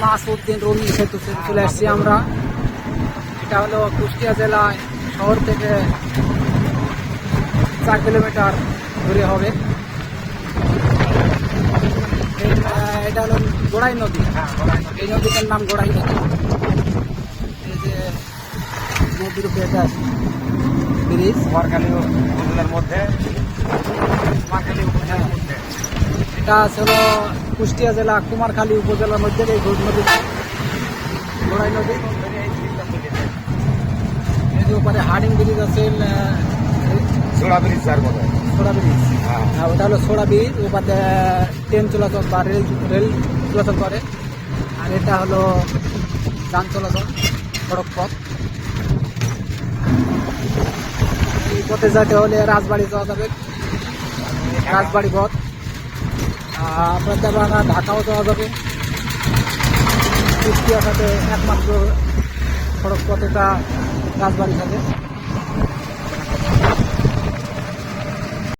মাসউদ্দিন রুমি সেতু চলে আসছি আমরা। এটা হলো কুষ্টিয়া জেলায় শহর থেকে 4 কিলোমিটার দূরে হবে। এটা হলো গোড়াই নদী। এই নদীটার নাম গোড়াই নদী। এই যে নদীর উপরে এটা ব্রিজ কুমারখালী উপজেলার মধ্যে। এটা ছিল কুষ্টিয়া জেলা কুমারখালী উপজেলার মধ্যে এই নদী গোড়াই নদী। এই যে উপরে হার্ডিং ব্রিজ আছে, ছোড়া ব্রিজ স্যার বলে। ছোড়া ব্রিজ, ওটা হলো ছোড়া ব্রিজ। ওপারে ট্রেন চলাচল বা রেল চলাচল করে। আর এটা হলো যান চলাচল সড়ক পথ। এই পথে যেতে হলে রাজবাড়ি যাওয়া যাবে, রাজবাড়ি পথ। আপনাদের ঢাকাও যাওয়া যাবে। কুষ্টিয়ার সাথে একমাত্র সড়ক পথ এটা রাজবাড়ির সাথে।